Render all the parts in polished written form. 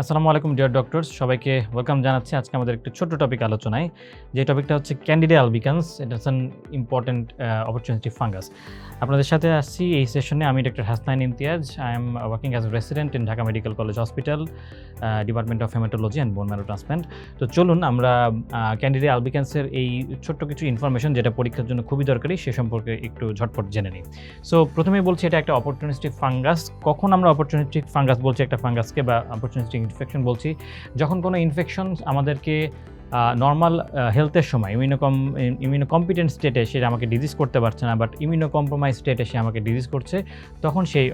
আসসালামু আলাইকুম deer doctors, সবাইকে ওয়েলকাম জানাচ্ছি। আজকে আমাদের একটা ছোট্ট টপিক আলোচনায়, যে টপিকটা হচ্ছে ক্যান্ডিডা আলবিকান্স। এটা হচ্ছে ইম্পর্টেন্ট অপরচুনিটি ফাঙ্গাস। আপনাদের সাথে আসছি এই সেশনে। আমি doctor Hasnain Imtiaz. I am working as a resident in Dhaka medical college hospital, department of haematology and bone marrow transplant. তো চলুন আমরা ক্যান্ডিডা আলবিকান্সের এই ছোট্ট কিছু ইনফরমেশন, যেটা পরীক্ষার জন্য খুবই দরকারি, সে সম্পর্কে একটু ঝটপট জেনে নিই। সো প্রথমেই বলছি, এটা একটা অপরচুনিস্টিক ফাঙ্গাস। কখন আমরা অপরচুনিস্টিক ফাঙ্গাস বলছি একটা ফাঙ্গাসকে, বা অপরচুনিস্টিক ইনফেকশন বলছি? যখন কোনো ইনফেকশন আমাদেরকে নর্মাল হেলথের সময় ইমিউনোকম্পিটেন্ট স্টেটে সে আমাকে ডিজিজ করতে পারছে না, বাট ইমিউনোকম্প্রোমাইজ স্টেটে সে আমাকে ডিজিজ করছে, তখন সেই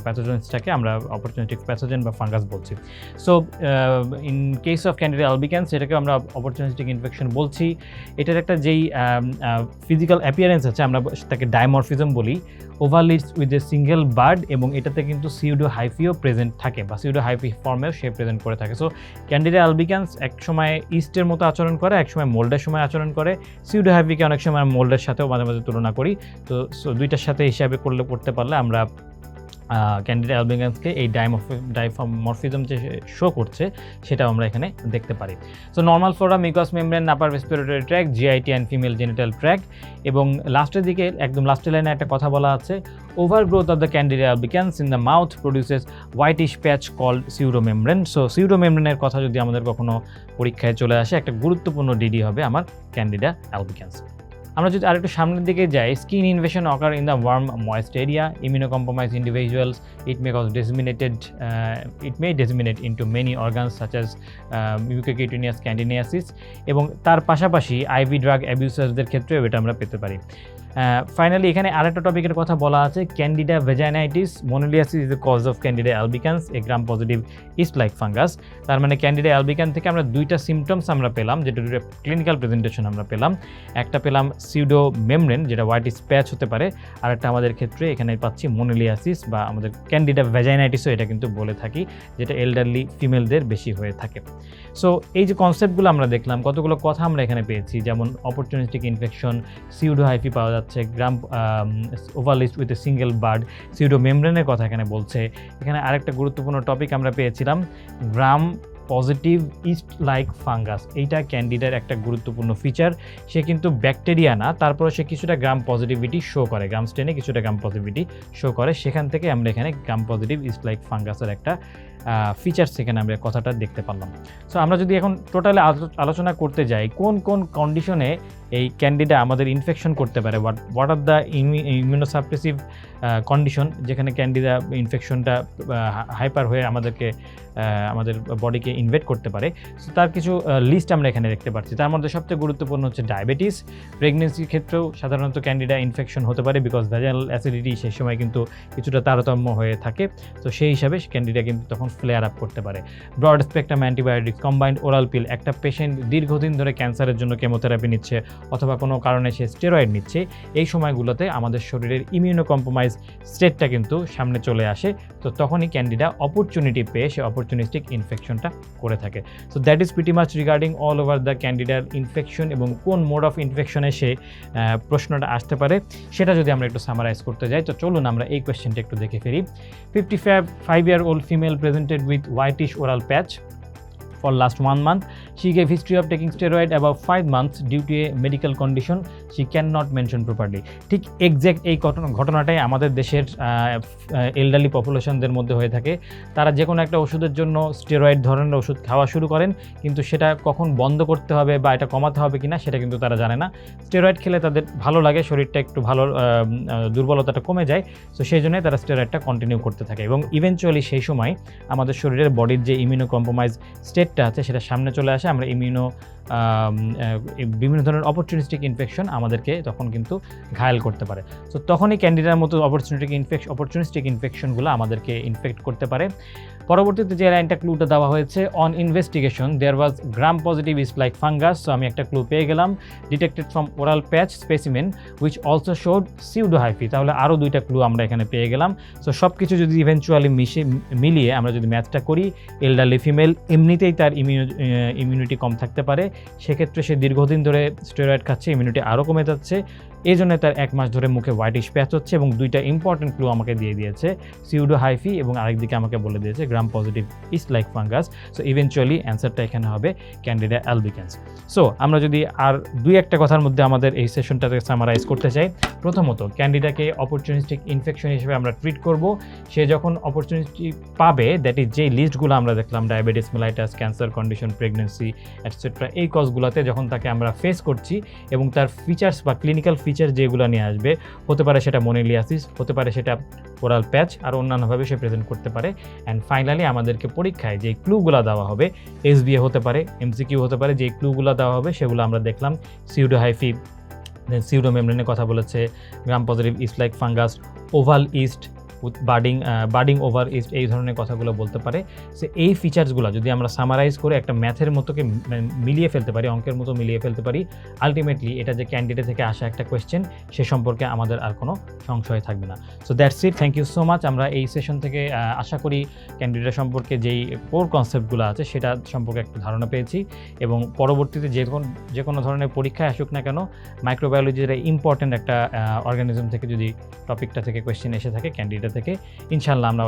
প্যাথোজেন্সটাকে আমরা অপরচুনিস্টিক প্যাথোজেন বা ফাঙ্গাস বলছি। So in case of candida albicans, এটাকে আমরা অপরচুনিস্টিক ইনফেকশন বলছি। এটার একটা যেই ফিজিক্যাল অ্যাপিয়ারেন্স আছে, আমরা তাকে ডাইমরফিজম বলি। ওভারলিডস উইথ এ সিঙ্গেল বার্ড, এবং এটাতে কিন্তু সিউডো হাইফিও প্রেজেন্ট থাকে, বা সিউডো হাইফি ফর্মেও সে প্রেজেন্ট করে থাকে। সো ক্যান্ডিডা আলবিকান্স এক সময় ইস্টের মতো আচরণ করে, এক সময় মোল্ডের সময় আচরণ করে। সিউডো হাইফিকে অনেক সময় মোল্ডের সাথেও মাঝে মাঝে তুলনা করি। তো দুইটার সাথে হিসাবে করতে পারলে আমরা ক্যান্ডিডা আলবিকান্সকে এই ডাইমরফিজম যে শো করছে, সেটাও আমরা এখানে দেখতে পারি। So normal Flora, mucus membrane, upper respiratory track, GIT and female genital track. এবং লাস্টের দিকে একদম লাস্টের লাইনে একটা কথা বলা আছে, overgrowth of the candida albicans in the mouth produces whitish patch called pseudomembrane. So সিউডোমেমব্রেনের কথা যদি আমাদের কখনো পরীক্ষায় চলে আসে, একটা গুরুত্বপূর্ণ ডিডি হবে আমার ক্যান্ডিডা আলবিকান্স। আমরা যদি আরেকটু সামনের দিকে যাই, skin invasion occur in the warm moist area, immunocompromise individuals, it may disseminate into many organs such as mucocutaneous candidiasis. এবং তার পাশাপাশি আইভি ড্রাগ অ্যাবিউসারদের ক্ষেত্রেও এটা আমরা পেতে পারি। ফাইনালি এখানে আরেকটা টপিকের কথা বলা আছে, candida vaginitis moniliasis is the cause of candida albicans, a gram positive yeast like fungus. তার মানে ক্যান্ডিডা আলবিকান থেকে আমরা দুইটা সিমটমস আমরা পেলাম, যেটা দুটো ক্লিনিক্যাল প্রেজেন্টেশন আমরা পেলাম। একটা পেলাম সিউডো মেমব্রেন, যেটা হোয়াইটিশ প্যাচ হতে পারে, আর একটা আমাদের ক্ষেত্রে এখানে পাচ্ছি মোনোলিয়াসিস, বা আমাদের ক্যান্ডিডা ভেজাইনাইটিসও এটা কিন্তু বলে থাকি, যেটা এল্ডারলি ফিমেলদের বেশি হয়ে থাকে। সো এই যে কনসেপ্টগুলো আমরা দেখলাম, কতগুলো কথা আমরা এখানে পেয়েছি, যেমন অপরচুনিস্টিক ইনফেকশন, সিউডো হাইফি পাওয়া যাচ্ছে, gram overleads with a single bird, pseudo মেমব্রেনের কথা এখানে বলছে। এখানে আরেকটা গুরুত্বপূর্ণ টপিক আমরা পেয়েছিলাম, গ্রাম পজিটিভ ইস্ট লাইক ফাঙ্গাস। এইটা ক্যান্ডিডার একটা গুরুত্বপূর্ণ ফিচার। সে কিন্তু ব্যাকটেরিয়া না, তারপরে সে কিছুটা গ্রাম পজিটিভিটি শো করে, গ্রাম স্টেনে কিছুটা গ্রাম পজিটিভিটি শো করে। সেখান থেকে আমরা এখানে গ্রাম পজিটিভ ইস্ট লাইক ফাঙ্গাসের একটা ফিচার্স এখানে আমরা কথাটা দেখতে পারলাম। সো আমরা যদি এখন টোটালি আলোচনা করতে যাই, কোন কোন কন্ডিশনে এই ক্যান্ডিডা আমাদের ইনফেকশন করতে পারে, what are the immunosuppressive condition, যেখানে ক্যান্ডিডা ইনফেকশনটা হাইপার হয়ে আমাদের বডিকে ইনভেড করতে পারে। সো তার কিছু লিস্ট আমরা এখানে দেখতে পাচ্ছি। তার মধ্যে সবচেয়ে গুরুত্বপূর্ণ হচ্ছে ডায়াবেটিস। প্রেগনেন্সির ক্ষেত্রেও সাধারণত ক্যান্ডিডা ইনফেকশন হতে পারে, বিকজ ভ্যাজাইনাল অ্যাসিডিটি সেই সময় কিন্তু কিছুটা তারতম্য হয়ে থাকে। তো সেই হিসাবে ক্যান্ডিডা কিন্তু তখন ফ্লেয়ার আপ করতে পারে। Broad spectrum antibiotics, combined oral pill, একটা পেশেন্ট দীর্ঘদিন ধরে ক্যান্সারের জন্য কেমোথেরাপি নিচ্ছে, অথবা কোনো কারণে সে স্টেরয়েড নিচ্ছে, এই সময়গুলোতে আমাদের শরীরের ইমিউনোকম্প্রোমাইজ স্টেটটা কিন্তু সামনে চলে আসে। তো তখনই ক্যান্ডিডা অপরচুনিটি পেয়ে সে অপরচুনিস্টিক ইনফেকশনটা করে থাকে। So that is pretty much regarding all over the ক্যান্ডিডার ইনফেকশন, এবং কোন মোড অফ ইনফেকশনে সে প্রশ্নটা আসতে পারে, সেটা যদি আমরা একটু সামারাইজ করতে যাই। তো চলুন আমরা এই কোয়েশ্চেনটা একটু দেখে ফেরি। 55-year-old female presented with whitish oral patch for last 1 month. She gave history of taking steroid above 5 months due to a medical condition she cannot mention properly. ঠিক এক্স্যাক্ট এই ঘটনাটাই আমাদের দেশের এল্ডারলি পপুলেশনদের মধ্যে হয়ে থাকে। তারা যে কোনো একটা ওষুধের জন্য স্টেরয়েড ধরনের ওষুধ খাওয়া শুরু করেন, কিন্তু সেটা কখন বন্ধ করতে হবে বা এটা কমাতে হবে কিনা সেটা কিন্তু তারা জানে না। স্টেরয়েড খেলে তাদের ভালো লাগে, শরীরটা একটু ভালো, দুর্বলতাটা কমে যায়। সো সেই জন্যই তারা স্টেরয়েডটা কন্টিনিউ করতে থাকে, এবং ইভেনচুয়ালি সেই সময় আমাদের শরীরের বডির যে ইমিউনোকম্প্রোমাইজ স্টেটটা আছে সেটা সামনে চলে আসে। আমরা বিভিন্ন ধরনের অপরচুনিস্টিক ইনফেকশন আমাদেরকে তখন কিন্তু ঘায়াল করতে পারে। সো তখনই ক্যান্ডিডার মতো অপরচুনিস্টিক ইনফেকশনগুলো আমাদেরকে ইনফেক্ট করতে পারে। পরবর্তীতে যে লাইনটা ক্লুটা দেওয়া হয়েছে, on investigation there was gram positive yeast like fungus. So আমি একটা ক্লু পেয়ে গেলাম, detected from oral patch specimen which also showed pseudo hyphae. তাহলে আরও দুইটা ক্লু আমরা এখানে পেয়ে গেলাম। সো সব কিছু যদি ইভেনচুয়ালি মিলিয়ে আমরা যদি ম্যাথটা করি, এল্ডারলি ফিমেল এমনিতেই তার ইমিউনিটি কম থাকতে পারে, সেক্ষেত্রে সে দীর্ঘদিন ধরে স্টেরয়েড খাচ্ছে, ইমিউনিটি আরও কমে যাচ্ছে। এই জন্য তার 1 মাস ধরে মুখে হোয়াইটিশ প্যাচ হচ্ছে এবং 2টা ইম্পর্টেন্ট ক্লু আমাকে দিয়ে দিয়েছে, সিউডো হাইফি এবং আরেকদিকে আমাকে বলে দিয়েছে গ্রাম positive yeast like fungus. So eventually অ্যান্সারটা এখানে হবে ক্যান্ডিডা অ্যালবিকেন্স। সো আমরা যদি আর 2-1টা কথার মধ্যে আমাদের এই সেশনটাকে সামারাইজ করতে চাই, প্রথমত ক্যান্ডিডাকে অপরচুনিস্টিক ইনফেকশন হিসেবে আমরা ট্রিট করব। সে যখন অপরচুনিটি পাবে, দ্যাট ইজ যেই লিস্টগুলো আমরা দেখলাম, diabetes mellitus, cancer condition, pregnancy etcetera, এই কজগুলোতে যখন তাকে আমরা ফেস করছি এবং তার ফিচার্স বা ক্লিনিক্যাল ফিচার যেগুলো নিয়ে আসবে, হতে পারে সেটা মোনেলিয়াসিস, হতে পারে সেটা ওরাল প্যাচ, আর অন্যান্যভাবে সে প্রেজেন্ট করতে পারে। অ্যান্ড ফাইনালি আমাদেরকে পরীক্ষায় যে ক্লুগুলো দেওয়া হবে, এসবিএ হতে পারে, এমসিকিউ হতে পারে, যে ক্লুগুলো দেওয়া হবে সেগুলো আমরা দেখলাম। সিউডো হাইফি, সিউডো মেমব্রেনের কথা বলেছে, গ্রাম positive yeast like fungus, oval east with birding over east, এই ধরনের কথাগুলো বলতে পারে। সো এই ফিচার্সগুলো যদি আমরা সামারাইজ করে একটা ম্যাথের মতোকে মিলিয়ে ফেলতে পারি, অঙ্কের মতো মিলিয়ে ফেলতে পারি, আলটিমেটলি এটা যে ক্যান্ডিডেট থেকে আসা একটা কোয়েশ্চেন, সে সম্পর্কে আমাদের আর কোনো সংশয় থাকবে না। So that's it, thank you so much. আমরা এই সেশন থেকে আশা করি ক্যান্ডিডেট সম্পর্কে যেই কোর কনসেপ্টগুলো আছে সেটা সম্পর্কে একটা ধারণা পেয়েছি, এবং পরবর্তীতে যে কোনো ধরনের পরীক্ষায় আসুক না কেন, মাইক্রোবায়োলজির ইম্পর্টেন্ট একটা অর্গানিজম থেকে যদি টপিকটা থেকে কোয়েশ্চেন এসে থাকে ক্যান্ডিডেট থেকে, ইনশাল্লাহ আমরা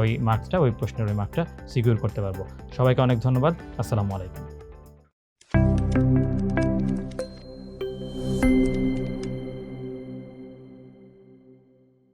ওই প্রশ্নের মার্কটা সিকিউর করতে পারবো। সবাইকে অনেক ধন্যবাদ। আসসালামু আলাইকুম।